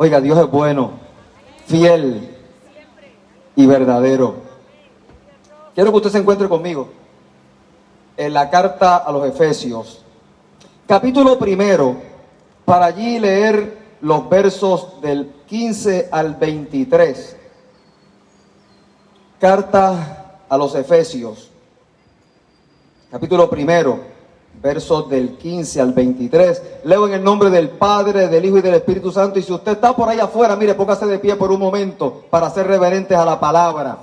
Oiga, Dios es bueno, fiel y verdadero. Quiero que usted se encuentre conmigo en la carta a los Efesios, capítulo 1, para allí leer los versos del 15 al 23. Carta a los Efesios, capítulo 1, versos del 15 al 23. Leo en el nombre del Padre, del Hijo y del Espíritu Santo. Y si usted está por ahí afuera, mire, póngase de pie por un momento para ser reverentes a la palabra.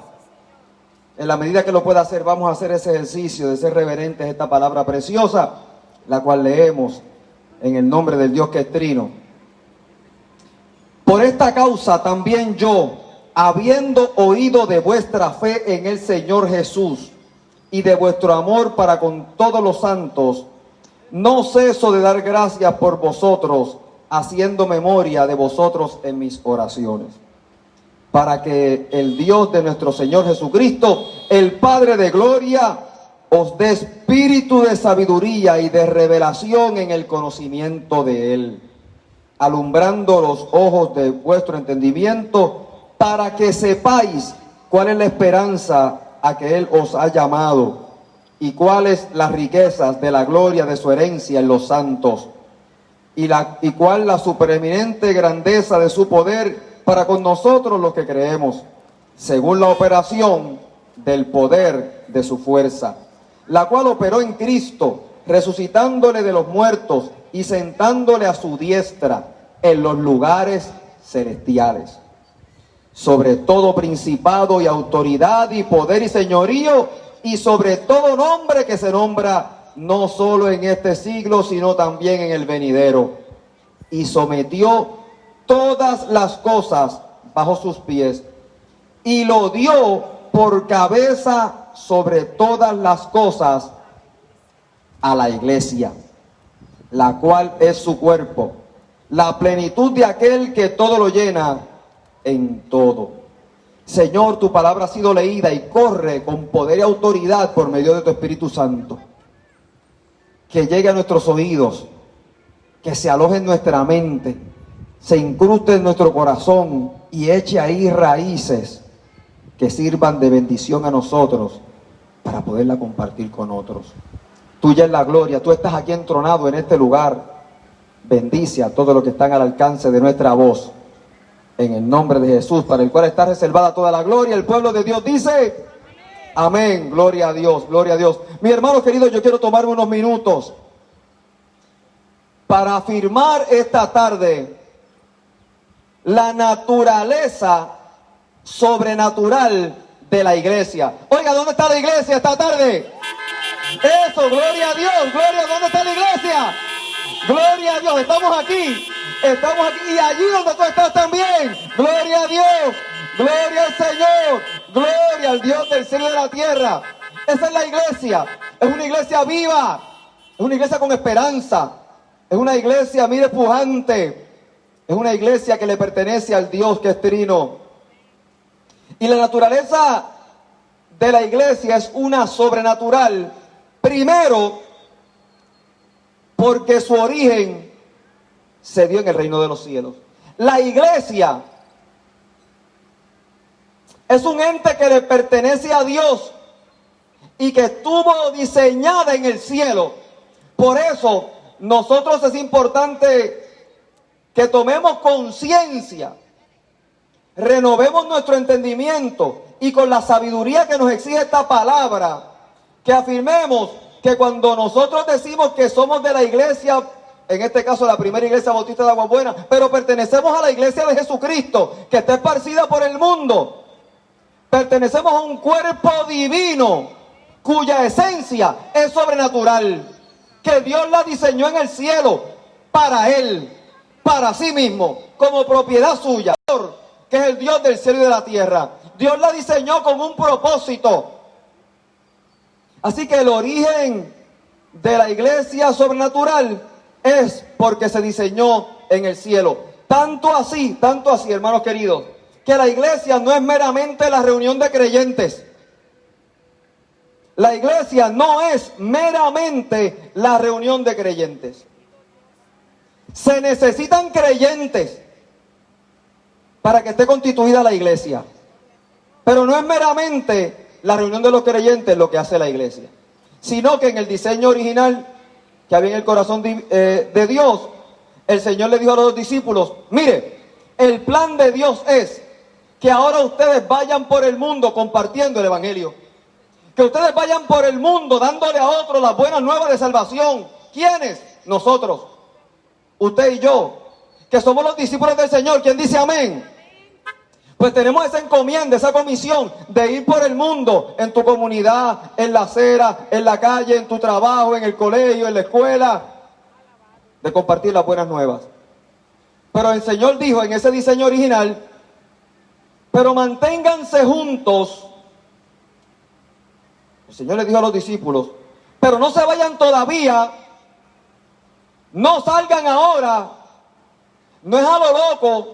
En la medida que lo pueda hacer, vamos a hacer ese ejercicio de ser reverentes a esta palabra preciosa, la cual leemos en el nombre del Dios que es trino. Por esta causa también yo, habiendo oído de vuestra fe en el Señor Jesús y de vuestro amor para con todos los santos, no ceso de dar gracias por vosotros, haciendo memoria de vosotros en mis oraciones, para que el Dios de nuestro Señor Jesucristo, el Padre de gloria, os dé espíritu de sabiduría y de revelación en el conocimiento de Él, alumbrando los ojos de vuestro entendimiento, para que sepáis cuál es la esperanza a que Él os ha llamado, y cuáles las riquezas de la gloria de su herencia en los santos, y cuál la supereminente grandeza de su poder para con nosotros los que creemos, según la operación del poder de su fuerza, la cual operó en Cristo, resucitándole de los muertos y sentándole a su diestra en los lugares celestiales, sobre todo principado y autoridad y poder y señorío, y sobre todo nombre que se nombra no solo en este siglo, sino también en el venidero. Y sometió todas las cosas bajo sus pies, y lo dio por cabeza sobre todas las cosas a la iglesia, la cual es su cuerpo, la plenitud de aquel que todo lo llena en todo. Señor, tu palabra ha sido leída y corre con poder y autoridad por medio de tu Espíritu Santo. Que llegue a nuestros oídos, que se aloje en nuestra mente, se incruste en nuestro corazón y eche ahí raíces que sirvan de bendición a nosotros para poderla compartir con otros. Tuya es la gloria, tú estás aquí entronado en este lugar. Bendice a todos los que están al alcance de nuestra voz, en el nombre de Jesús, para el cual está reservada toda la gloria. El pueblo de Dios dice amén. Gloria a Dios, gloria a Dios. Mis hermanos queridos, yo quiero tomarme unos minutos para afirmar esta tarde la naturaleza sobrenatural de la iglesia. Oiga, ¿dónde está la iglesia esta tarde? Eso, gloria a Dios, gloria. ¿Dónde está la iglesia? Gloria a Dios, estamos aquí y allí donde tú estás también. Gloria a Dios, gloria al Señor, gloria al Dios del cielo y de la tierra. Esa es la iglesia, es una iglesia viva, es una iglesia con esperanza, es una iglesia, mire, pujante, es una iglesia que le pertenece al Dios que es trino. Y la naturaleza de la iglesia es una sobrenatural, primero, porque su origen se dio en el reino de los cielos. La iglesia es un ente que le pertenece a Dios y que estuvo diseñada en el cielo. Por eso, nosotros es importante que tomemos conciencia, renovemos nuestro entendimiento y con la sabiduría que nos exige esta palabra, que afirmemos que cuando nosotros decimos que somos de la iglesia, en este caso la primera iglesia bautista de Aguas Buenas, pero pertenecemos a la iglesia de Jesucristo, que está esparcida por el mundo, pertenecemos a un cuerpo divino, cuya esencia es sobrenatural, que Dios la diseñó en el cielo, para Él, para sí mismo, como propiedad suya, que es el Dios del cielo y de la tierra. Dios la diseñó con un propósito. Así que el origen de la iglesia sobrenatural es porque se diseñó en el cielo. Tanto así, hermanos queridos, que la iglesia no es meramente la reunión de creyentes. La iglesia no es meramente la reunión de creyentes. Se necesitan creyentes para que esté constituida la iglesia. Pero no es meramente la reunión de los creyentes lo que hace la iglesia, sino que en el diseño original que había en el corazón de Dios, el Señor le dijo a los discípulos: mire, el plan de Dios es que ahora ustedes vayan por el mundo compartiendo el evangelio, que ustedes vayan por el mundo dándole a otros las buenas nuevas de salvación. ¿Quiénes? Nosotros, usted y yo, que somos los discípulos del Señor. ¿Quién dice amén? Pues tenemos esa encomienda, esa comisión de ir por el mundo, en tu comunidad, en la acera, en la calle, en tu trabajo, en el colegio, en la escuela, de compartir las buenas nuevas. Pero el Señor dijo en ese diseño original: pero manténganse juntos. El Señor le dijo a los discípulos: pero no se vayan todavía, no salgan ahora, no es a lo loco,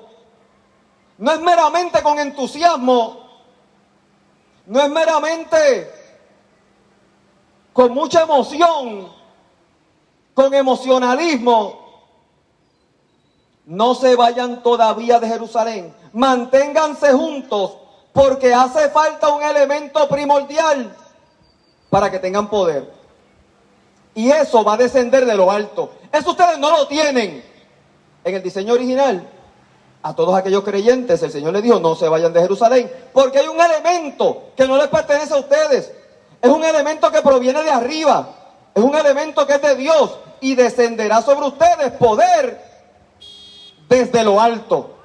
no es meramente con entusiasmo, no es meramente con mucha emoción, con emocionalismo. No se vayan todavía de Jerusalén, manténganse juntos, porque hace falta un elemento primordial para que tengan poder. Y eso va a descender de lo alto. Eso ustedes no lo tienen. En el diseño original, a todos aquellos creyentes, el Señor les dijo: no se vayan de Jerusalén, porque hay un elemento que no les pertenece a ustedes. Es un elemento que proviene de arriba. Es un elemento que es de Dios, y descenderá sobre ustedes poder desde lo alto.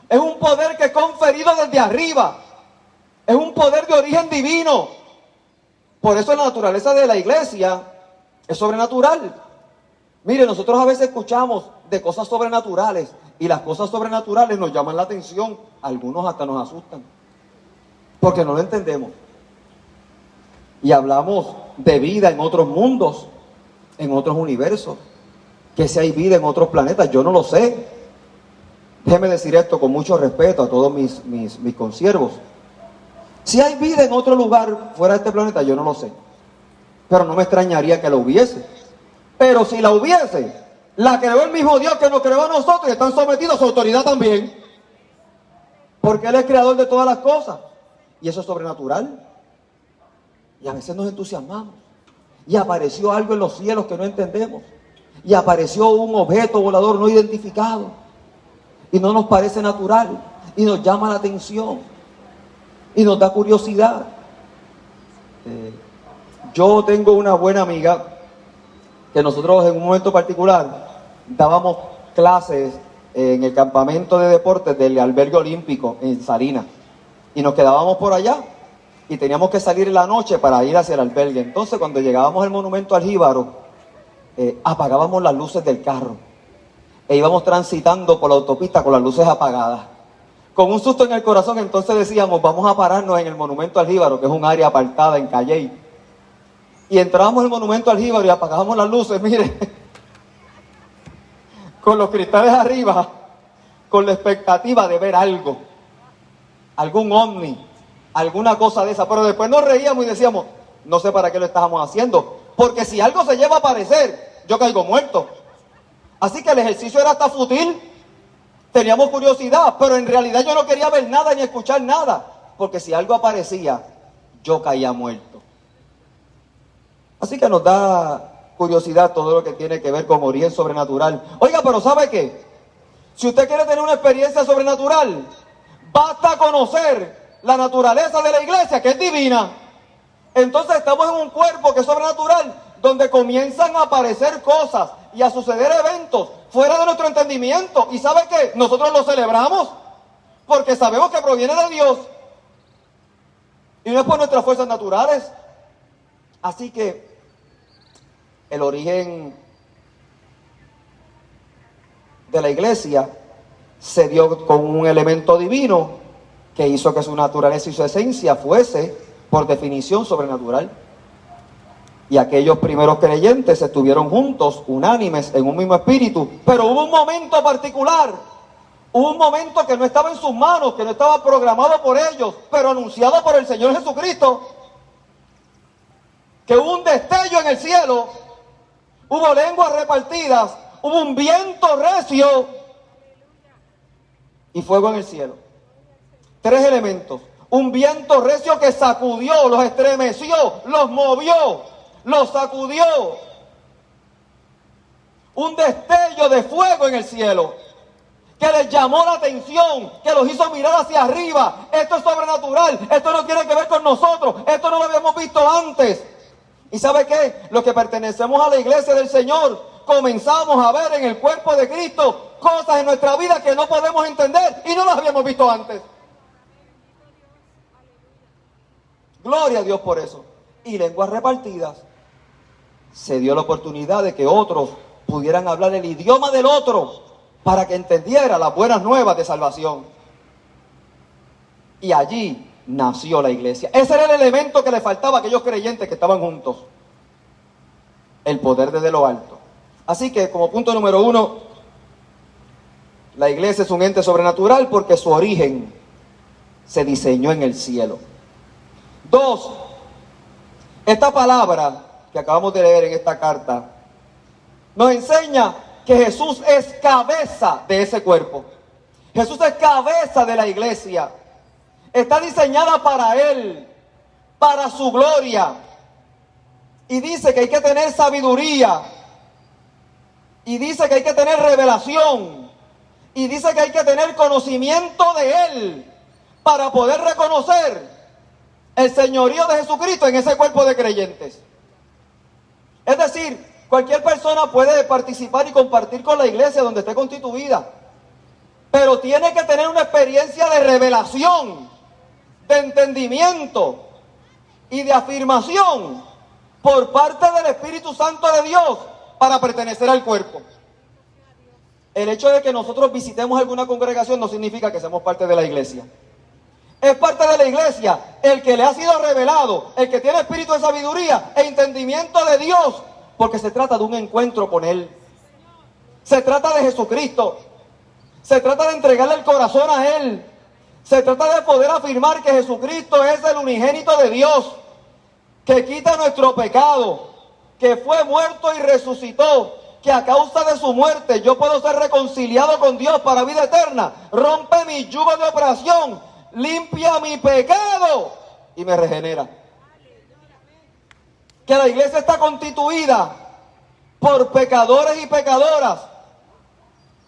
Es un poder que es conferido desde arriba. Es un poder de origen divino. Por eso la naturaleza de la iglesia es sobrenatural. Mire, nosotros a veces escuchamos de cosas sobrenaturales, y las cosas sobrenaturales nos llaman la atención. Algunos hasta nos asustan, porque no lo entendemos. Y hablamos de vida en otros mundos, en otros universos, que si hay vida en otros planetas, yo no lo sé. Déjeme decir esto con mucho respeto a todos mis consiervos. Si hay vida en otro lugar fuera de este planeta, yo no lo sé, pero no me extrañaría que la hubiese. Pero si la hubiese, la creó el mismo Dios que nos creó a nosotros, y están sometidos a su autoridad también, porque Él es creador de todas las cosas, y eso es sobrenatural. Y a veces nos entusiasmamos, y apareció algo en los cielos que no entendemos, y apareció un objeto volador no identificado, y no nos parece natural, y nos llama la atención, y nos da curiosidad. Yo tengo una buena amiga que nosotros en un momento particular dábamos clases en el campamento de deportes del albergue olímpico en Salinas, y nos quedábamos por allá y teníamos que salir en la noche para ir hacia el albergue. Entonces, cuando llegábamos al monumento al Jíbaro, apagábamos las luces del carro e íbamos transitando por la autopista con las luces apagadas, con un susto en el corazón. Entonces decíamos: vamos a pararnos en el monumento al Jíbaro, que es un área apartada en Calley. Y entrábamos al monumento al Jíbaro y apagábamos las luces, mire, con los cristales arriba, con la expectativa de ver algo, algún ovni, alguna cosa de esa. Pero después nos reíamos y decíamos: no sé para qué lo estábamos haciendo, porque si algo se lleva a aparecer, yo caigo muerto. Así que el ejercicio era hasta fútil. Teníamos curiosidad, pero en realidad yo no quería ver nada ni escuchar nada, porque si algo aparecía, yo caía muerto. Así que nos da curiosidad todo lo que tiene que ver con origen sobrenatural. Oiga, pero ¿sabe qué? Si usted quiere tener una experiencia sobrenatural, basta conocer la naturaleza de la iglesia, que es divina. Entonces estamos en un cuerpo que es sobrenatural, donde comienzan a aparecer cosas y a suceder eventos fuera de nuestro entendimiento. ¿Y sabe qué? Nosotros lo celebramos, porque sabemos que proviene de Dios, y no es por nuestras fuerzas naturales. Así que el origen de la iglesia se dio con un elemento divino que hizo que su naturaleza y su esencia fuese, por definición, sobrenatural. Y aquellos primeros creyentes estuvieron juntos, unánimes, en un mismo espíritu. Pero hubo un momento particular, hubo un momento que no estaba en sus manos, que no estaba programado por ellos, pero anunciado por el Señor Jesucristo, que hubo un destello en el cielo, hubo lenguas repartidas, hubo un viento recio, y fuego en el cielo. 3 elementos. Un viento recio que sacudió, los estremeció, los movió, los sacudió. Un destello de fuego en el cielo que les llamó la atención, que los hizo mirar hacia arriba. Esto es sobrenatural, esto no tiene que ver con nosotros, esto no lo habíamos visto antes. ¿Y sabe qué? Los que pertenecemos a la iglesia del Señor, comenzamos a ver en el cuerpo de Cristo cosas en nuestra vida que no podemos entender y no las habíamos visto antes. Gloria a Dios por eso. Y lenguas repartidas. Se dio la oportunidad de que otros pudieran hablar el idioma del otro para que entendiera las buenas nuevas de salvación. Y allí nació la iglesia. Ese era el elemento que le faltaba a aquellos creyentes que estaban juntos. El poder desde lo alto. Así que, como punto número 1, la iglesia es un ente sobrenatural porque su origen se diseñó en el cielo. 2, esta palabra que acabamos de leer en esta carta nos enseña que Jesús es cabeza de ese cuerpo. Jesús es cabeza de la iglesia. Está diseñada para Él, para su gloria. Y dice que hay que tener sabiduría. Y dice que hay que tener revelación. Y dice que hay que tener conocimiento de Él para poder reconocer el señorío de Jesucristo en ese cuerpo de creyentes. Es decir, cualquier persona puede participar y compartir con la iglesia donde esté constituida, pero tiene que tener una experiencia de revelación, de entendimiento y de afirmación por parte del Espíritu Santo de Dios para pertenecer al cuerpo. El hecho de que nosotros visitemos alguna congregación no significa que seamos parte de la iglesia. Es parte de la iglesia el que le ha sido revelado, el que tiene espíritu de sabiduría e entendimiento de Dios, porque se trata de un encuentro con Él. Se trata de Jesucristo. Se trata de entregarle el corazón a Él. Se trata de poder afirmar que Jesucristo es el unigénito de Dios, que quita nuestro pecado, que fue muerto y resucitó, que a causa de su muerte yo puedo ser reconciliado con Dios para vida eterna. Rompe mi yugo de opresión, limpia mi pecado y me regenera. Que la iglesia está constituida por pecadores y pecadoras,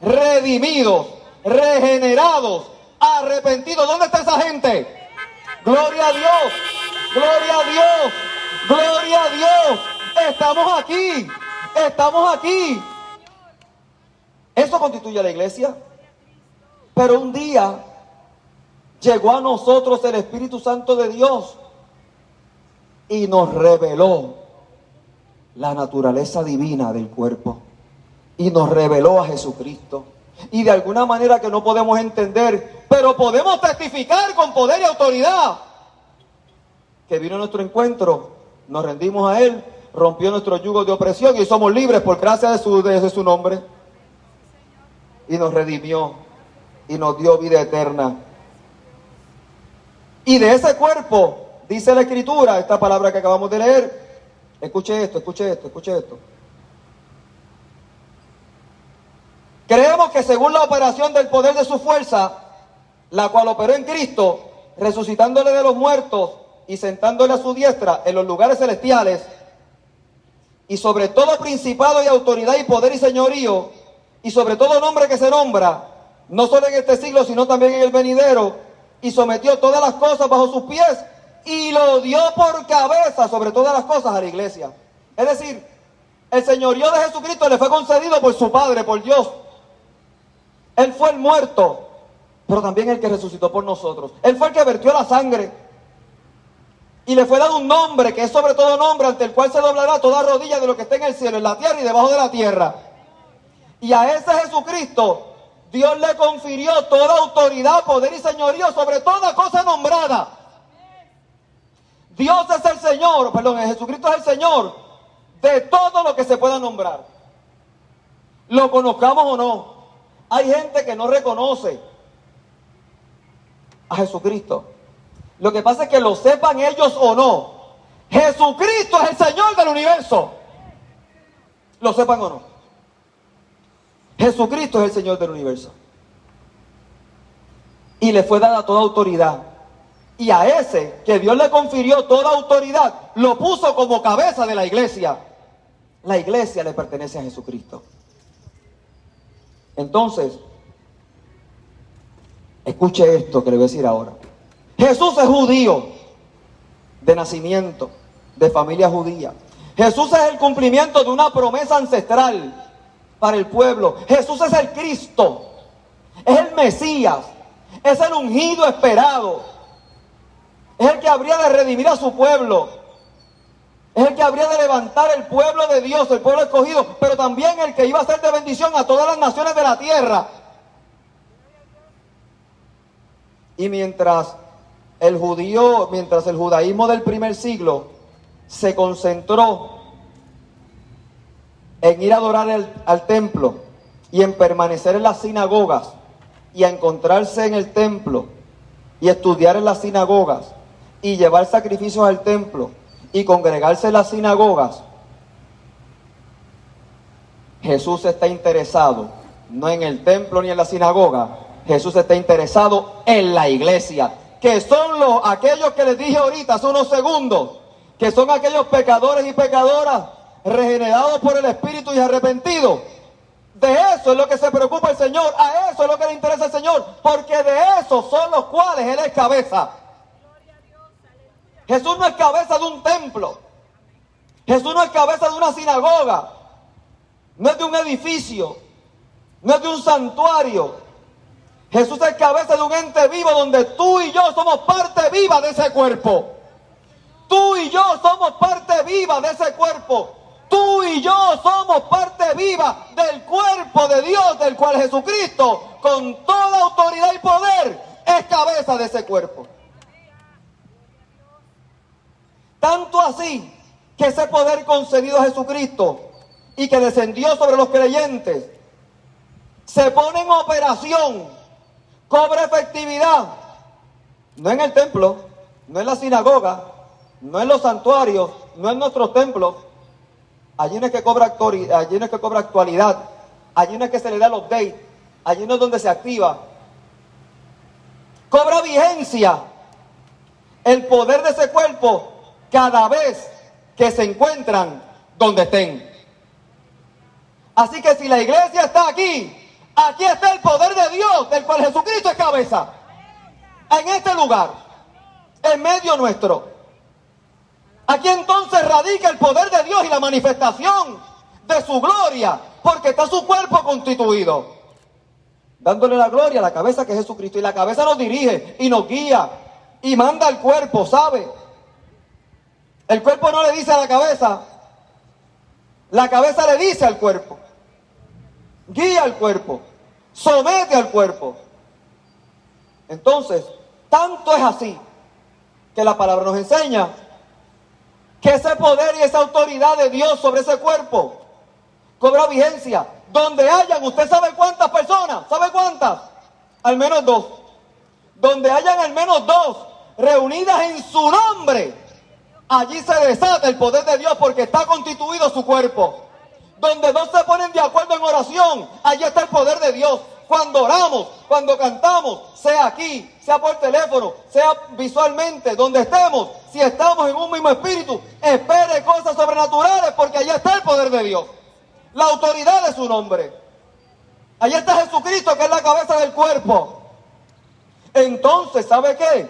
redimidos, regenerados, arrepentidos. ¿Dónde está esa gente? Gloria a Dios, gloria a Dios, gloria a Dios. Estamos aquí, estamos aquí. Eso constituye a la iglesia. Pero un día llegó a nosotros el Espíritu Santo de Dios y nos reveló la naturaleza divina del cuerpo. Y nos reveló a Jesucristo. Y de alguna manera que no podemos entender, pero podemos testificar con poder y autoridad que vino a nuestro encuentro, nos rendimos a Él, rompió nuestro yugo de opresión y somos libres por gracia de su nombre. Y nos redimió y nos dio vida eterna. Y de ese cuerpo, dice la Escritura, esta palabra que acabamos de leer, escuche esto, escuche esto, escuche esto. Creemos que según la operación del poder de su fuerza, la cual operó en Cristo, resucitándole de los muertos y sentándole a su diestra en los lugares celestiales, y sobre todo principado y autoridad y poder y señorío, y sobre todo nombre que se nombra, no solo en este siglo, sino también en el venidero, y sometió todas las cosas bajo sus pies, y lo dio por cabeza sobre todas las cosas a la iglesia. Es decir, el señorío de Jesucristo le fue concedido por su Padre, por Dios. Él fue el muerto, pero también el que resucitó por nosotros. Él fue el que vertió la sangre. Y le fue dado un nombre que es sobre todo nombre, ante el cual se doblará toda rodilla de lo que esté en el cielo, en la tierra y debajo de la tierra. Y a ese Jesucristo Dios le confirió toda autoridad, poder y señorío sobre toda cosa nombrada. Dios es el Señor, Jesucristo es el Señor de todo lo que se pueda nombrar. Lo conozcamos o no. Hay gente que no reconoce a Jesucristo. Lo que pasa es que lo sepan ellos o no, Jesucristo es el Señor del universo. Lo sepan o no. Jesucristo es el Señor del universo. y le fue dada toda autoridad. Y a ese que Dios le confirió toda autoridad, lo puso como cabeza de la iglesia. La iglesia le pertenece a Jesucristo. Entonces, escuche esto que le voy a decir ahora. Jesús es judío de nacimiento, de familia judía. Jesús es el cumplimiento de una promesa ancestral para el pueblo. Jesús es el Cristo, es el Mesías, es el ungido esperado, es el que habría de redimir a su pueblo, es el que habría de levantar el pueblo de Dios, el pueblo escogido, pero también el que iba a ser de bendición a todas las naciones de la tierra. Y mientras el judaísmo del primer siglo se concentró en ir a adorar al templo y en permanecer en las sinagogas y a encontrarse en el templo y estudiar en las sinagogas y llevar sacrificios al templo y congregarse en las sinagogas, Jesús está interesado no en el templo ni en la sinagoga. Jesús está interesado en la iglesia, que son aquellos que les dije ahorita hace unos segundos, que son aquellos pecadores y pecadoras regenerados por el Espíritu y arrepentidos. De eso es lo que se preocupa el Señor, a eso es lo que le interesa al Señor, porque de esos son los cuales Él es cabeza. Jesús no es cabeza de un templo, Jesús no es cabeza de una sinagoga, no es de un edificio, no es de un santuario. Jesús es cabeza de un ente vivo donde tú y yo somos parte viva de ese cuerpo. Tú y yo somos parte viva de ese cuerpo. Tú y yo somos parte viva del cuerpo de Dios, del cual Jesucristo, con toda autoridad y poder, es cabeza de ese cuerpo. Tanto así que ese poder concedido a Jesucristo y que descendió sobre los creyentes, se pone en operación, cobra efectividad, no en el templo, no en la sinagoga, no en los santuarios, no en nuestros templos. Allí no es que cobra actualidad, allí no es que se le da el update, allí no es donde se activa. Cobra vigencia el poder de ese cuerpo cada vez que se encuentran donde estén. Así que si la iglesia está aquí, aquí está el poder de Dios, del cual Jesucristo es cabeza. En este lugar, en medio nuestro. Aquí entonces radica el poder de Dios y la manifestación de su gloria, porque está su cuerpo constituido, dándole la gloria a la cabeza que es Jesucristo. Y la cabeza nos dirige y nos guía y manda al cuerpo, ¿sabe? El cuerpo no le dice a la cabeza le dice al cuerpo, guía al cuerpo, somete al cuerpo. Entonces, tanto es así que la palabra nos enseña que ese poder y esa autoridad de Dios sobre ese cuerpo cobra vigencia. Donde hayan, ¿usted sabe cuántas personas? ¿Sabe cuántas? Al menos dos. Donde hayan al menos dos reunidas en su nombre, allí se desata el poder de Dios porque está constituido su cuerpo. Donde dos se ponen de acuerdo en oración, allí está el poder de Dios. Cuando oramos, cuando cantamos, sea aquí, sea por teléfono, sea visualmente, donde estemos, si estamos en un mismo espíritu, espere cosas sobrenaturales porque allí está el poder de Dios. La autoridad de su nombre. Allí está Jesucristo, que es la cabeza del cuerpo. Entonces, ¿sabe qué?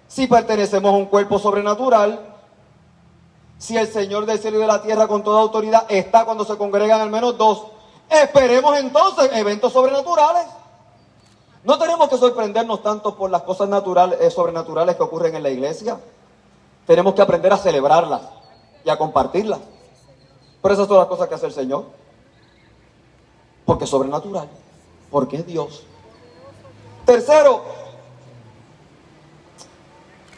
Si pertenecemos a un cuerpo sobrenatural, si el Señor del cielo y de la tierra con toda autoridad está cuando se congregan al menos dos, esperemos entonces eventos sobrenaturales. No tenemos que sorprendernos tanto por las cosas sobrenaturales que ocurren en la iglesia. Tenemos que aprender a celebrarlas y a compartirlas. Pero esas son las cosas que hace el Señor. Porque es sobrenatural, porque es Dios. Tercero,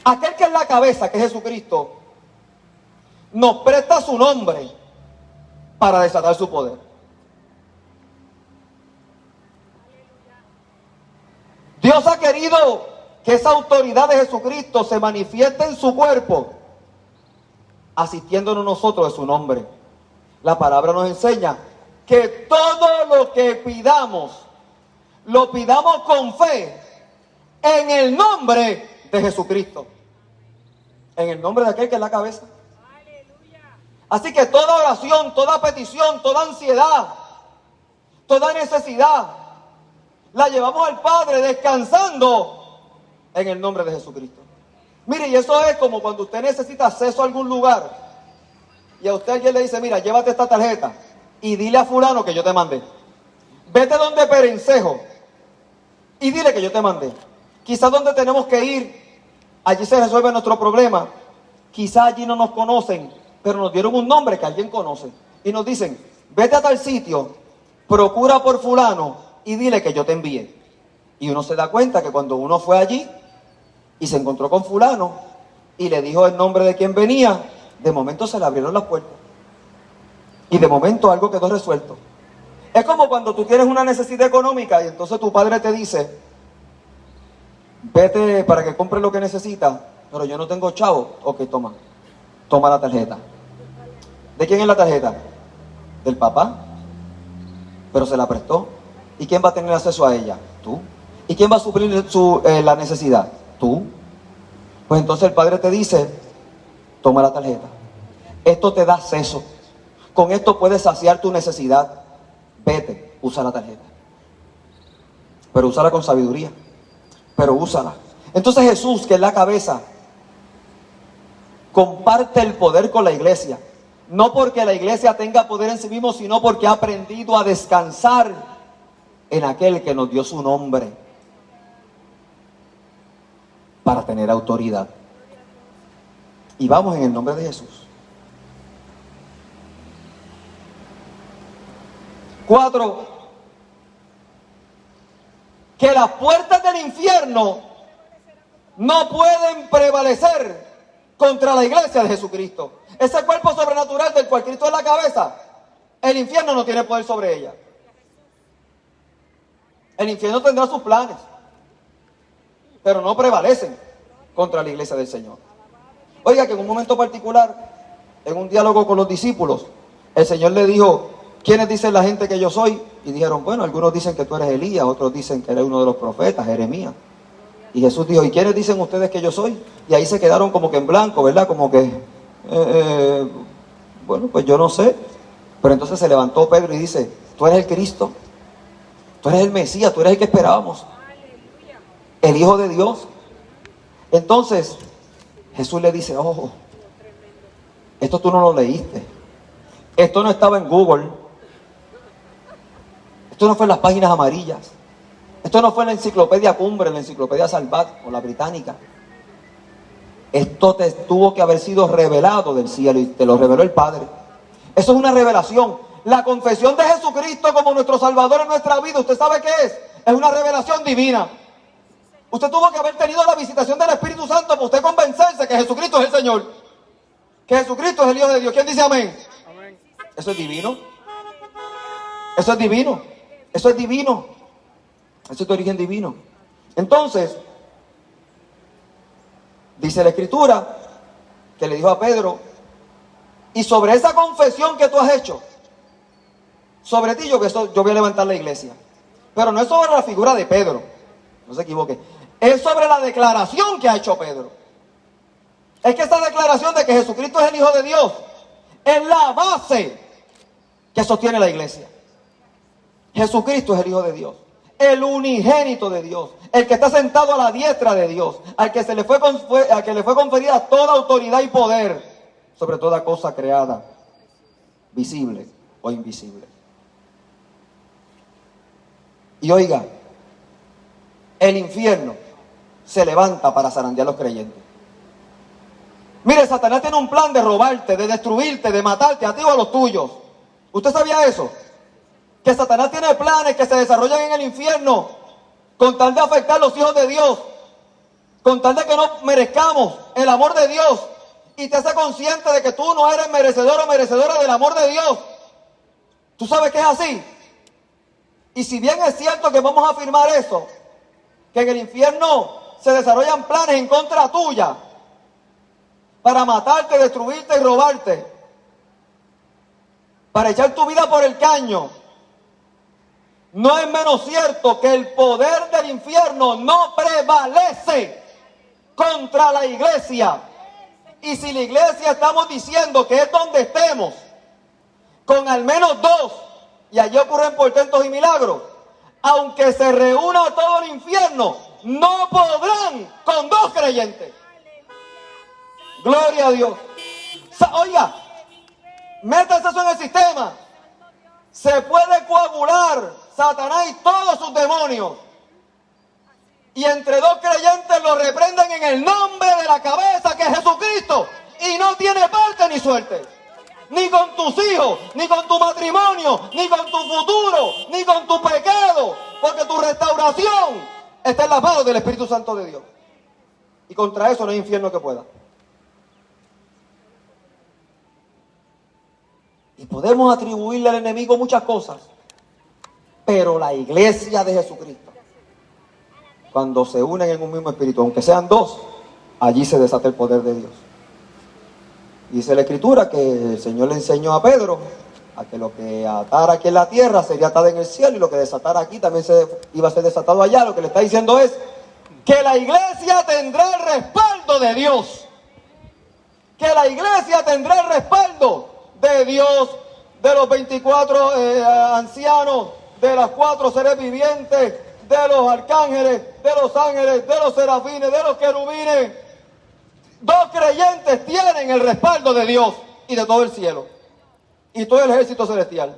aquel que es la cabeza, que es Jesucristo, nos presta su nombre para desatar su poder. Dios ha querido que esa autoridad de Jesucristo se manifieste en su cuerpo, asistiéndonos nosotros de su nombre. La palabra nos enseña que todo lo que pidamos, lo pidamos con fe en el nombre de Jesucristo. En el nombre de aquel que es la cabeza. Así que toda oración, toda petición, toda ansiedad, toda necesidad, la llevamos al Padre descansando en el nombre de Jesucristo. Mire, y eso es como cuando usted necesita acceso a algún lugar y a usted alguien le dice, mira, llévate esta tarjeta y dile a fulano que yo te mandé. Vete donde Perencejo y dile que yo te mandé. Quizás donde tenemos que ir, allí se resuelve nuestro problema. Quizás allí no nos conocen, pero nos dieron un nombre que alguien conoce. Y nos dicen, vete a tal sitio, procura por fulano y dile que yo te envié. Y uno se da cuenta que cuando uno fue allí y se encontró con fulano y le dijo el nombre de quien venía, de momento se le abrieron las puertas. Y de momento algo quedó resuelto. Es como cuando tú tienes una necesidad económica y entonces tu padre te dice, vete para que compres lo que necesitas, pero yo no tengo chavo. Ok, toma la tarjeta. ¿De quién es la tarjeta? Del papá, pero se la prestó. ¿Y quién va a tener acceso a ella? Tú. ¿Y quién va a suplir la necesidad? Tú. Pues entonces el padre te dice, toma la tarjeta. Esto te da acceso. Con esto puedes saciar tu necesidad. Vete, usa la tarjeta. Pero úsala con sabiduría. Pero úsala. Entonces Jesús, que es la cabeza, comparte el poder con la iglesia. No porque la iglesia tenga poder en sí mismo, sino porque ha aprendido a descansar en aquel que nos dio su nombre para tener autoridad. Y vamos en el nombre de Jesús. 4. Que las puertas del infierno no pueden prevalecer contra la iglesia de Jesucristo. Ese cuerpo sobrenatural del cual Cristo es la cabeza, el infierno no tiene poder sobre ella. El infierno tendrá sus planes, pero no prevalecen contra la iglesia del Señor. Oiga, que en un momento particular, en un diálogo con los discípulos, el Señor le dijo, ¿quiénes dicen la gente que yo soy? Y dijeron, bueno, algunos dicen que tú eres Elías, otros dicen que eres uno de los profetas, Jeremías. Y Jesús dijo, ¿y quiénes dicen ustedes que yo soy? Y ahí se quedaron como que en blanco, ¿verdad? Como que, bueno, pues yo no sé. Pero entonces se levantó Pedro y dice, tú eres el Cristo, tú eres el Mesías, tú eres el que esperábamos, el Hijo de Dios. Entonces Jesús le dice, ojo, esto tú no lo leíste, esto no estaba en Google, esto no fue en las páginas amarillas, esto no fue en la enciclopedia Cumbre, en la enciclopedia Salvat o la británica. Esto te tuvo que haber sido revelado del cielo y te lo reveló el Padre. Eso es una revelación. La confesión de Jesucristo como nuestro Salvador en nuestra vida, ¿usted sabe qué es? Es una revelación divina. Usted tuvo que haber tenido la visitación del Espíritu Santo para usted convencerse que Jesucristo es el Señor, que Jesucristo es el Hijo de Dios. ¿Quién dice amén? Amén. Eso es divino. Eso es divino. Eso es divino. Eso es de origen divino. Entonces, dice la Escritura que le dijo a Pedro, y sobre esa confesión que tú has hecho, sobre ti yo voy a levantar la iglesia. Pero no es sobre la figura de Pedro, no se equivoque, es sobre la declaración que ha hecho Pedro. Es que esta declaración de que Jesucristo es el Hijo de Dios es la base que sostiene la iglesia. Jesucristo es el Hijo de Dios, el unigénito de Dios, el que está sentado a la diestra de Dios, al que le fue conferida toda autoridad y poder sobre toda cosa creada, visible o invisible. Y oiga, el infierno se levanta para zarandear a los creyentes. Mire, Satanás tiene un plan de robarte, de destruirte, de matarte a ti o a los tuyos. ¿Usted sabía eso? Que Satanás tiene planes que se desarrollan en el infierno con tal de afectar a los hijos de Dios, con tal de que no merezcamos el amor de Dios, y te hace consciente de que tú no eres merecedor o merecedora del amor de Dios. ¿Tú sabes que es así? Y si bien es cierto que vamos a afirmar eso, que en el infierno se desarrollan planes en contra tuya para matarte, destruirte y robarte, para echar tu vida por el caño, no es menos cierto que el poder del infierno no prevalece contra la iglesia. Y si la iglesia estamos diciendo que es donde estemos, con al menos dos, y allí ocurren portentos y milagros, aunque se reúna todo el infierno, no podrán con dos creyentes. Gloria a Dios. Oiga, métase eso en el sistema. Se puede coagular Satanás y todos sus demonios, y entre dos creyentes lo reprenden en el nombre de la cabeza, que es Jesucristo, y no tiene parte ni suerte, ni con tus hijos, ni con tu matrimonio, ni con tu futuro, ni con tu pecado, porque tu restauración está en las manos del Espíritu Santo de Dios, y contra eso no hay infierno que pueda. Y podemos atribuirle al enemigo muchas cosas, pero la iglesia de Jesucristo, cuando se unen en un mismo espíritu, aunque sean dos, allí se desata el poder de Dios. Dice la Escritura que el Señor le enseñó a Pedro a que lo que atara aquí en la tierra sería atado en el cielo, y lo que desatara aquí también iba a ser desatado allá. Lo que le está diciendo es que la iglesia tendrá el respaldo de Dios, que la iglesia tendrá el respaldo de Dios, de los 24 ancianos, de las 4 seres vivientes, de los arcángeles, de los ángeles, de los serafines, de los querubines. Dos creyentes tienen el respaldo de Dios y de todo el cielo y todo el ejército celestial.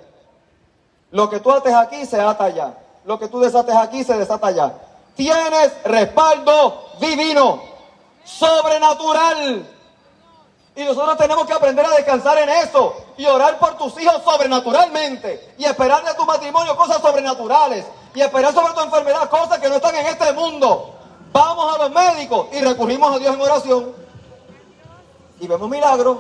Lo que tú ates aquí se ata allá, lo que tú desates aquí se desata allá. Tienes respaldo divino, sobrenatural. Y nosotros tenemos que aprender a descansar en eso y orar por tus hijos sobrenaturalmente, y esperar de tu matrimonio cosas sobrenaturales, y esperar sobre tu enfermedad cosas que no están en este mundo. Vamos a los médicos y recurrimos a Dios en oración y vemos milagros.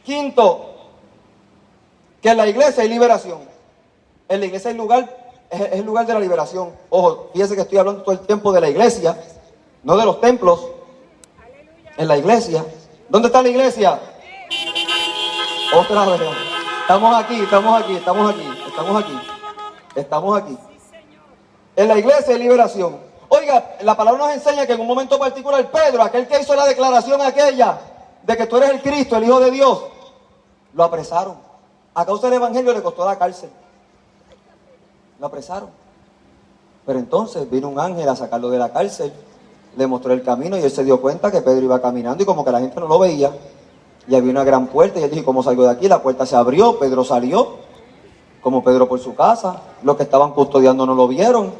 Quinto, que en la iglesia hay liberación. En la iglesia es el lugar de la liberación. Ojo, fíjese que estoy hablando todo el tiempo de la iglesia, no de los templos. En la iglesia. ¿Dónde está la iglesia? Otra vez. Estamos aquí. En la iglesia hay liberación. Oiga, la palabra nos enseña que en un momento particular Pedro, aquel que hizo la declaración aquella de que tú eres el Cristo, el Hijo de Dios, lo apresaron. A causa del evangelio le costó la cárcel. Lo apresaron. Pero entonces vino un ángel a sacarlo de la cárcel, le mostró el camino y él se dio cuenta que Pedro iba caminando y como que la gente no lo veía. Y había una gran puerta y él dijo, ¿cómo salgo de aquí? La puerta se abrió, Pedro salió, como Pedro por su casa. Los que estaban custodiando no lo vieron.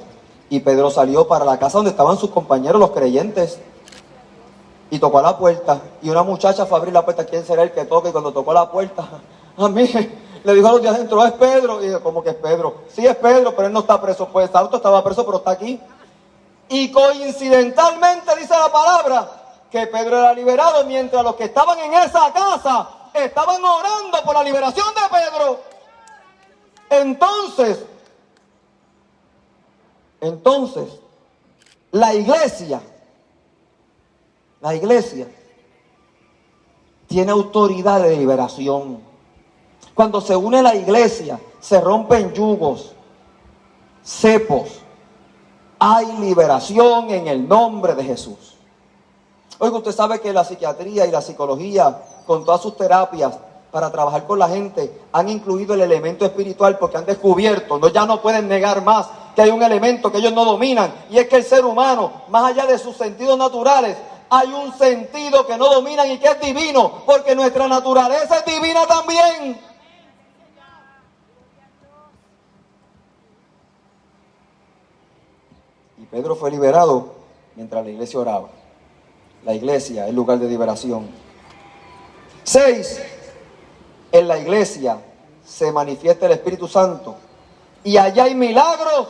Y Pedro salió para la casa donde estaban sus compañeros, los creyentes. Y tocó a la puerta. Y una muchacha fue a abrir la puerta. ¿Quién será el que toque? Y cuando tocó la puerta, a mí, le dijo a los de adentro, ¿es Pedro? Y dije, ¿cómo que es Pedro? Sí, es Pedro, pero él no está preso. Pues Sauto estaba preso, pero está aquí. Y coincidentalmente dice la palabra que Pedro era liberado, mientras los que estaban en esa casa estaban orando por la liberación de Pedro. Entonces, la iglesia tiene autoridad de liberación. Cuando se une la iglesia, se rompen yugos, cepos. Hay liberación en el nombre de Jesús. Oiga, usted sabe que la psiquiatría y la psicología, con todas sus terapias para trabajar con la gente, han incluido el elemento espiritual porque han descubierto, ya no pueden negar más, que hay un elemento que ellos no dominan, y es que el ser humano, más allá de sus sentidos naturales, hay un sentido que no dominan y que es divino, porque nuestra naturaleza es divina también. Y Pedro fue liberado mientras la iglesia oraba. La iglesia es el lugar de liberación. 6. En la iglesia se manifiesta el Espíritu Santo y allá hay milagros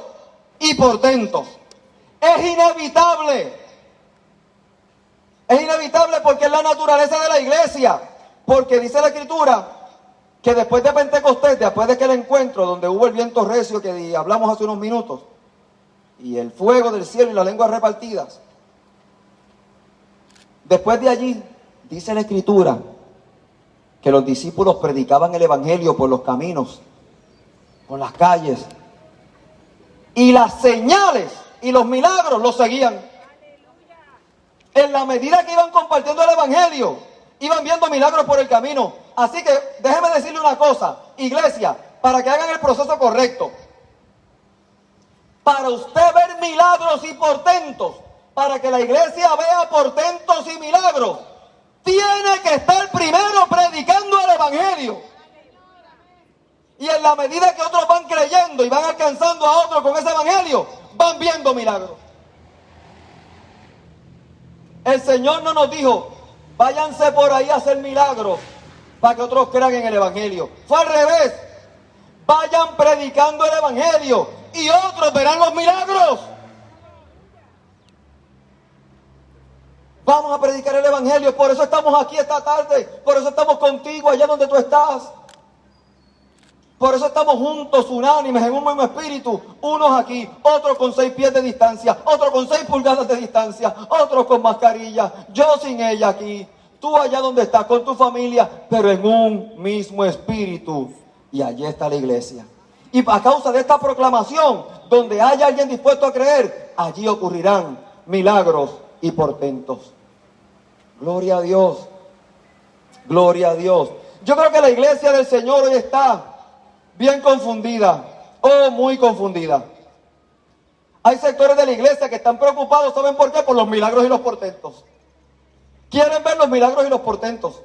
y portentos. Es inevitable porque es la naturaleza de la iglesia, porque dice la Escritura que después de Pentecostés, después de aquel encuentro donde hubo el viento recio que hablamos hace unos minutos, y el fuego del cielo y las lenguas repartidas, después de allí, dice la Escritura, que los discípulos predicaban el evangelio por los caminos, por las calles, y las señales y los milagros los seguían. En la medida que iban compartiendo el evangelio, iban viendo milagros por el camino. Así que déjeme decirle una cosa, iglesia, para que hagan el proceso correcto. Para usted ver milagros y portentos, para que la iglesia vea portentos y milagros, tiene que estar primero predicando el evangelio. Y en la medida que otros van creyendo y van alcanzando a otros con ese evangelio, van viendo milagros. El Señor no nos dijo, váyanse por ahí a hacer milagros para que otros crean en el evangelio. Fue al revés. Vayan predicando el evangelio y otros verán los milagros. Vamos a predicar el evangelio. Por eso estamos aquí esta tarde. Por eso estamos contigo allá donde tú estás. Por eso estamos juntos, unánimes, en un mismo espíritu. Unos aquí, otros con 6 pies de distancia, otros con 6 pulgadas de distancia, otros con mascarilla, yo sin ella aquí, tú allá donde estás, con tu familia, pero en un mismo espíritu. Y allí está la iglesia. Y a causa de esta proclamación, donde haya alguien dispuesto a creer, allí ocurrirán milagros y portentos. Gloria a Dios. Gloria a Dios. Yo creo que la iglesia del Señor hoy está bien confundida, muy confundida. Hay sectores de la iglesia que están preocupados, ¿saben por qué? Por los milagros y los portentos. Quieren ver los milagros y los portentos.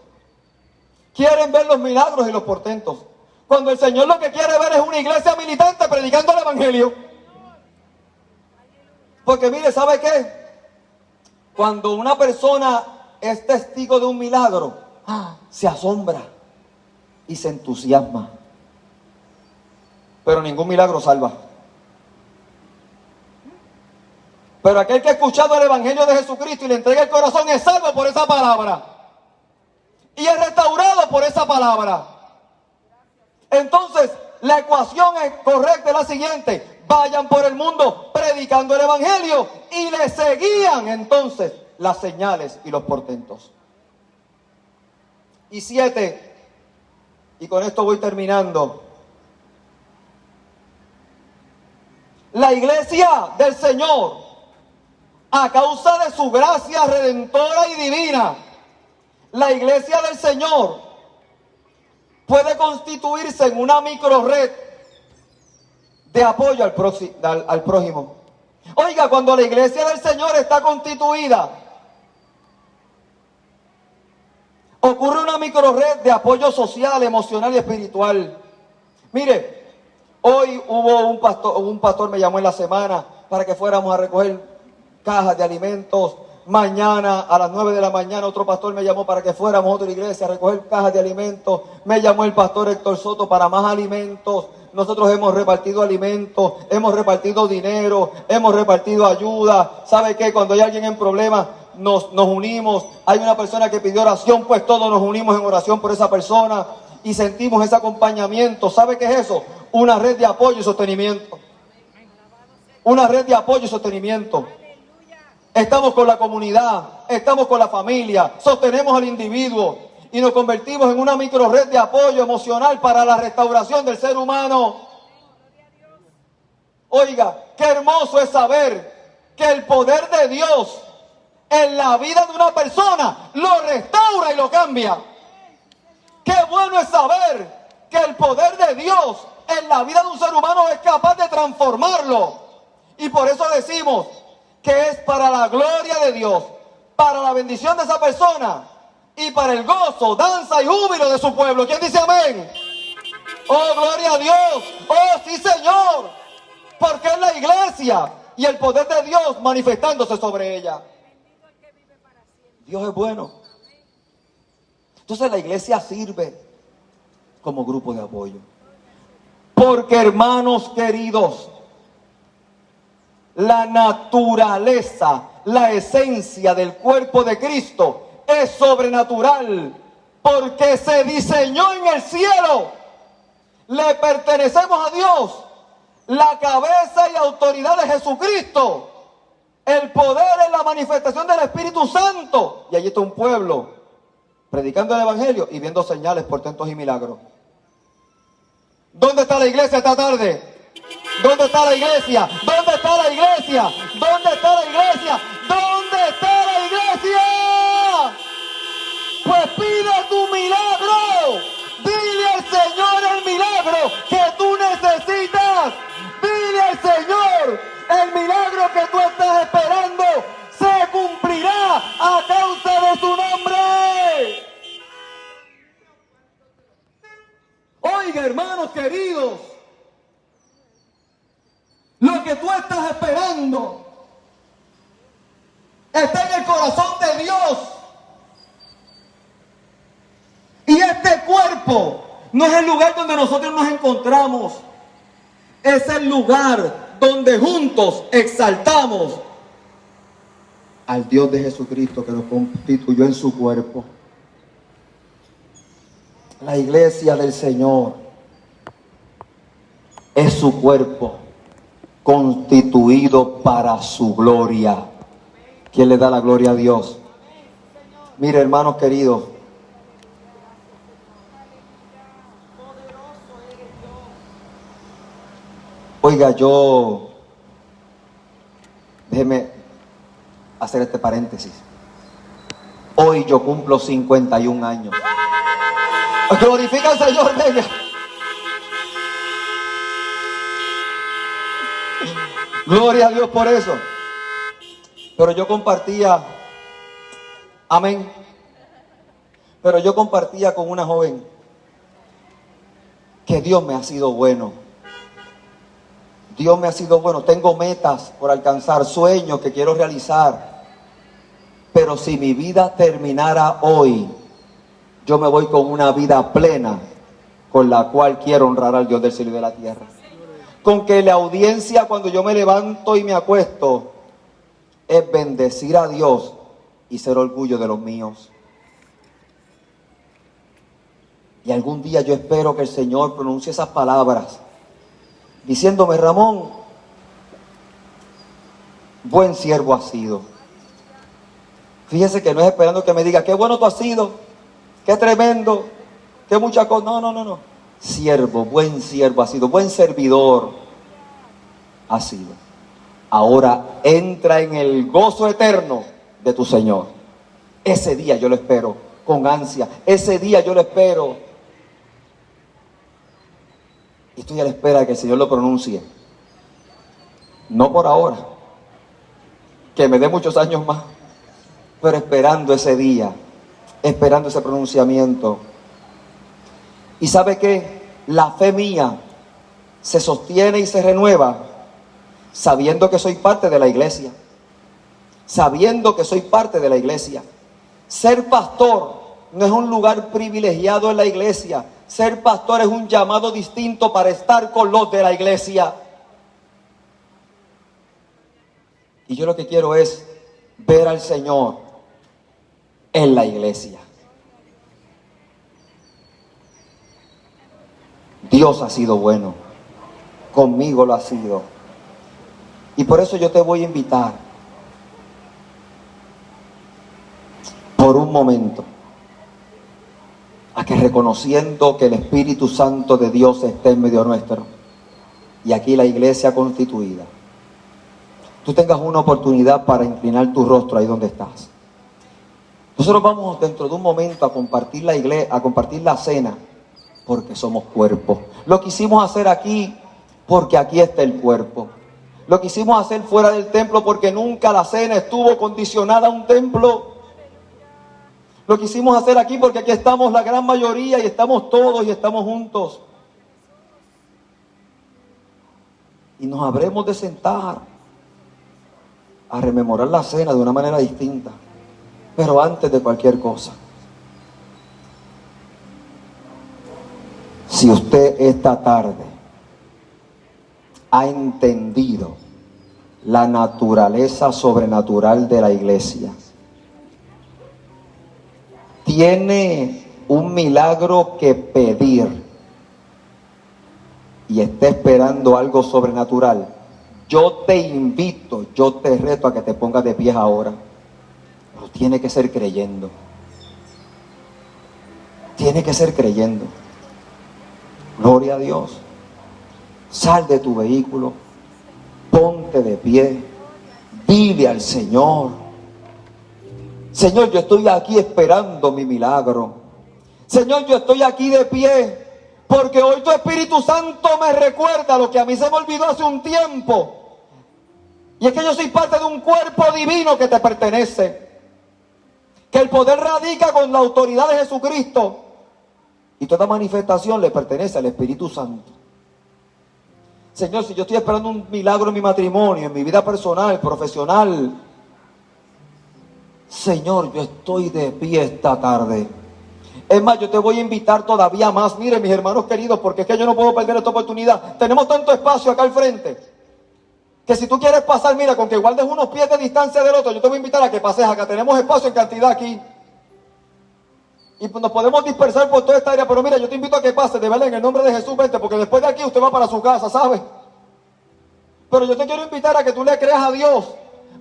Quieren ver los milagros y los portentos. Cuando el Señor lo que quiere ver es una iglesia militante predicando el evangelio. Porque mire, ¿sabe qué? Cuando una persona es testigo de un milagro, se asombra y se entusiasma. Pero ningún milagro salva. Pero aquel que ha escuchado el evangelio de Jesucristo y le entrega el corazón es salvo por esa palabra. Y es restaurado por esa palabra. Entonces, la ecuación es correcta, es la siguiente. Vayan por el mundo predicando el evangelio y le seguían entonces las señales y los portentos. Y 7, y con esto voy terminando. La iglesia del Señor, a causa de su gracia redentora y divina, la iglesia del Señor puede constituirse en una micro red de apoyo al prójimo. Oiga, cuando la iglesia del Señor está constituida, ocurre una micro red de apoyo social, emocional y espiritual. Mire, hoy hubo un pastor me llamó en la semana para que fuéramos a recoger cajas de alimentos. Mañana a las 9 de la mañana otro pastor me llamó para que fuéramos a otra iglesia a recoger cajas de alimentos. Me llamó el pastor Héctor Soto para más alimentos. Nosotros hemos repartido alimentos, hemos repartido dinero, hemos repartido ayuda. ¿Sabe qué? Cuando hay alguien en problemas, nos unimos. Hay una persona que pidió oración, pues todos nos unimos en oración por esa persona y sentimos ese acompañamiento. ¿Sabe qué es eso? Una red de apoyo y sostenimiento. Una red de apoyo y sostenimiento. Estamos con la comunidad, estamos con la familia, sostenemos al individuo y nos convertimos en una micro red de apoyo emocional para la restauración del ser humano. Oiga, qué hermoso es saber que el poder de Dios en la vida de una persona lo restaura y lo cambia. Qué bueno es saber que el poder de Dios en la vida de un ser humano es capaz de transformarlo. Y por eso decimos que es para la gloria de Dios, para la bendición de esa persona y para el gozo, danza y júbilo de su pueblo. ¿Quién dice amén? Oh, gloria a Dios. Oh, sí, Señor. Porque es la iglesia y el poder de Dios manifestándose sobre ella. Dios es bueno. Entonces la iglesia sirve como grupo de apoyo. Porque, hermanos queridos, la naturaleza, la esencia del cuerpo de Cristo es sobrenatural, porque se diseñó en el cielo. Le pertenecemos a Dios, la cabeza y autoridad de Jesucristo. El poder es la manifestación del Espíritu Santo. Y allí está un pueblo predicando el evangelio y viendo señales, portentos y milagros. ¿Dónde está la iglesia esta tarde? ¿Dónde está la iglesia? ¿Dónde está la iglesia? ¿Dónde está la iglesia? ¿Dónde está la iglesia? Pues pide tu milagro. Dile al Señor el milagro que tú necesitas. Dile al Señor el milagro que tú estás esperando. Se cumplirá a causa de su nombre. Oiga, hermanos queridos, lo que tú estás esperando está en el corazón de Dios. Y este cuerpo no es el lugar donde nosotros nos encontramos. Es el lugar donde juntos exaltamos al Dios de Jesucristo que nos constituyó en su cuerpo. La iglesia del Señor es su cuerpo constituido para su gloria. ¿Quién le da la gloria a Dios? Mire, hermanos queridos, oiga, déjeme hacer este paréntesis. Hoy yo cumplo 51 años. Glorifica al Señor, venga. Gloria a Dios por eso. Pero yo compartía, amén. Pero yo compartía con una joven que Dios me ha sido bueno. Dios me ha sido bueno. Tengo metas por alcanzar, sueños que quiero realizar. Pero si mi vida terminara hoy, yo me voy con una vida plena, con la cual quiero honrar al Dios del cielo y de la tierra. Con que la audiencia cuando yo me levanto y me acuesto es bendecir a Dios y ser orgullo de los míos. Y algún día yo espero que el Señor pronuncie esas palabras diciéndome: Ramón, buen siervo has sido. Fíjese que no es esperando que me diga qué bueno tú has sido, qué tremendo, qué mucha cosa. No. Siervo, buen siervo has sido, buen servidor has sido. Ahora entra en el gozo eterno de tu Señor. Ese día yo lo espero con ansia. Ese día yo lo espero. Y estoy a la espera de que el Señor lo pronuncie. No por ahora, que me dé muchos años más, pero esperando ese día, esperando ese pronunciamiento. ¿Y sabe qué? La fe mía se sostiene y se renueva sabiendo que soy parte de la iglesia. Sabiendo que soy parte de la iglesia. Ser pastor no es un lugar privilegiado en la iglesia. Ser pastor es un llamado distinto para estar con los de la iglesia. Y yo lo que quiero es ver al Señor en la iglesia. Dios ha sido bueno. Conmigo lo ha sido. Y por eso yo te voy a invitar por un momento a que, reconociendo que el Espíritu Santo de Dios está en medio nuestro y aquí la iglesia constituida, tú tengas una oportunidad para inclinar tu rostro ahí donde estás. Nosotros vamos dentro de un momento a compartir la iglesia, a compartir la cena, porque somos cuerpo. Lo quisimos hacer aquí porque aquí está el cuerpo. Lo quisimos hacer fuera del templo porque nunca la cena estuvo condicionada a un templo. Lo quisimos hacer aquí porque aquí estamos la gran mayoría y estamos todos y estamos juntos. Y nos habremos de sentar a rememorar la cena de una manera distinta. Pero antes de cualquier cosa, si usted esta tarde ha entendido la naturaleza sobrenatural de la iglesia, tiene un milagro que pedir y está esperando algo sobrenatural, yo te invito, yo te reto a que te pongas de pie ahora. Pero tiene que ser creyendo. tiene que ser creyendo. Gloria a Dios. Sal de tu vehículo, ponte de pie, dile al Señor: Señor, yo estoy aquí esperando mi milagro. Señor, yo estoy aquí de pie porque hoy tu Espíritu Santo me recuerda lo que a mí se me olvidó hace un tiempo. Y es que yo soy parte de un cuerpo divino que te pertenece. Que el poder radica con la autoridad de Jesucristo. Y toda manifestación le pertenece al Espíritu Santo. Señor, si yo estoy esperando un milagro en mi matrimonio, en mi vida personal, profesional, Señor, yo estoy de pie esta tarde. Es más, yo te voy a invitar todavía más. Miren, mis hermanos queridos, porque es que yo no puedo perder esta oportunidad. Tenemos tanto espacio acá al frente, que si tú quieres pasar, mira, con que guardes unos pies de distancia del otro, yo te voy a invitar a que pases acá. Tenemos espacio en cantidad aquí. Y pues nos podemos dispersar por toda esta área, pero mira, yo te invito a que pases, de verdad, en el nombre de Jesús, vente, porque después de aquí usted va para su casa, ¿sabes? Pero yo te quiero invitar a que tú le creas a Dios,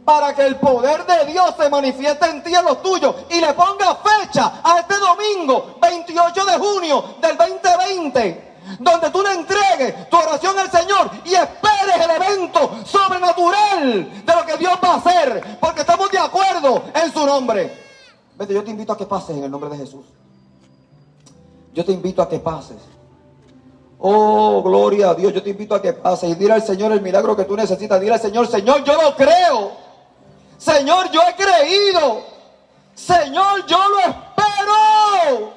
para que el poder de Dios se manifieste en ti y en los tuyos, y le ponga fecha a este domingo, 28 de junio del 2020, donde tú le entregues tu oración al Señor y esperes el evento sobrenatural de lo que Dios va a hacer, porque estamos de acuerdo en su nombre. Vete, yo te invito a que pases en el nombre de Jesús. Yo te invito a que pases. Oh, gloria a Dios. Yo te invito a que pases y dile al Señor el milagro que tú necesitas. Dile al Señor: Señor, yo lo creo. Señor, yo he creído. Señor, yo lo espero.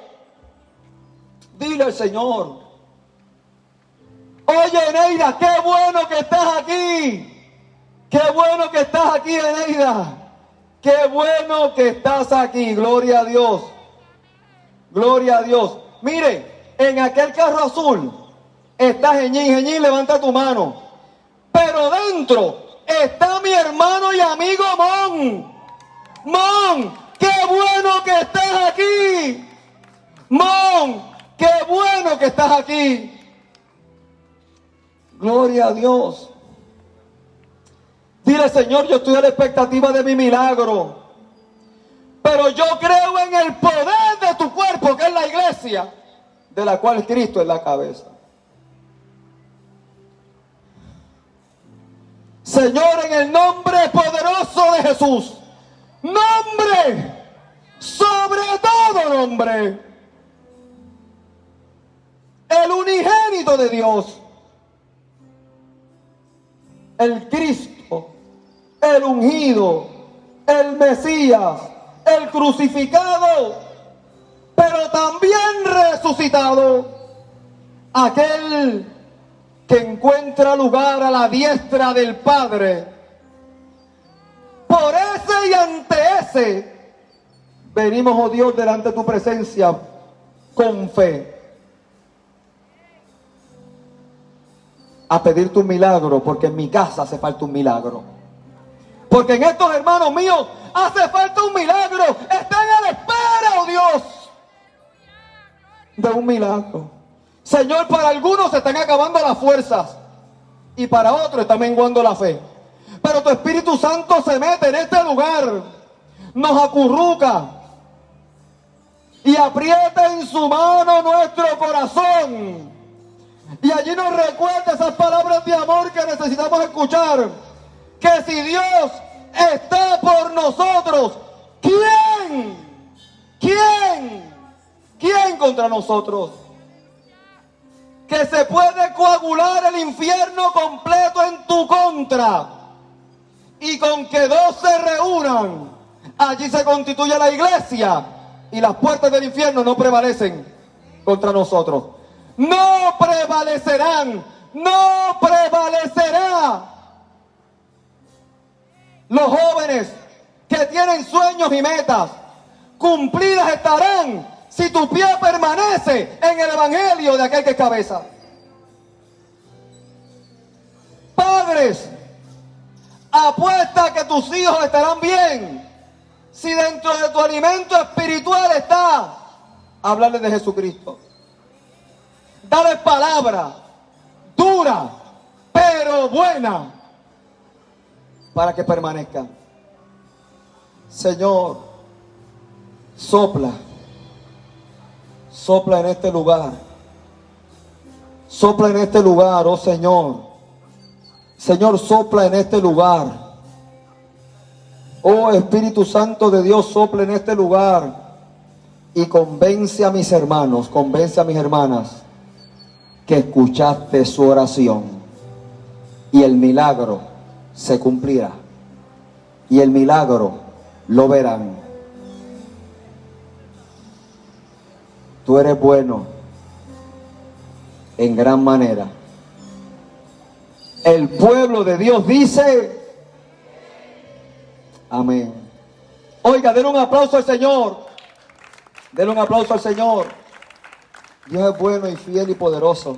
Dile al Señor: oye, Eneida, qué bueno que estás aquí. Qué bueno que estás aquí, Eneida. Qué bueno que estás aquí. Gloria a Dios. Gloria a Dios. Mire, en aquel carro azul está Geñín. Geñín, levanta tu mano. Pero dentro está mi hermano y amigo Mon. Mon, qué bueno que estás aquí. Mon, qué bueno que estás aquí. Gloria a Dios. Dile: Señor, yo estoy a la expectativa de mi milagro, pero yo creo en el poder de tu cuerpo, que es la iglesia, de la cual Cristo es la cabeza. Señor, en el nombre poderoso de Jesús, nombre, sobre todo nombre, el unigénito de Dios, el Cristo, el ungido, el Mesías, el crucificado, pero también resucitado, aquel que encuentra lugar a la diestra del Padre. Por ese y ante ese venimos, oh Dios, delante de tu presencia con fe, a pedirte un milagro, porque en mi casa hace falta un milagro. Porque en estos hermanos míos hace falta un milagro. Están a la espera, oh Dios, de un milagro. Señor, para algunos se están acabando las fuerzas y para otros está menguando la fe. Pero tu Espíritu Santo se mete en este lugar, nos acurruca y aprieta en su mano nuestro corazón. Y allí nos recuerda esas palabras de amor que necesitamos escuchar. Que si Dios está por nosotros, ¿quién contra nosotros? Que se puede coagular el infierno completo en tu contra. Y con que dos se reúnan, allí se constituye la iglesia. Y las puertas del infierno no prevalecen contra nosotros. No prevalecerán, no prevalecerá. Los jóvenes que tienen sueños y metas, cumplidas estarán si tu pie permanece en el evangelio de aquel que es cabeza. Padres, apuesta que tus hijos estarán bien si dentro de tu alimento espiritual está hablarles de Jesucristo. Dale palabra dura, pero buena, para que permanezca. Señor, sopla Sopla en este lugar. Sopla en este lugar, oh Señor. Señor, sopla en este lugar. Oh Espíritu Santo de Dios, sopla en este lugar. Y convence a mis hermanos, convence a mis hermanas que escuchaste su oración. Y el milagro se cumplirá. Y el milagro lo verán. Tú eres bueno en gran manera. El pueblo de Dios dice amén. Oiga, denle un aplauso al Señor. Denle un aplauso al Señor. Dios es bueno y fiel y poderoso.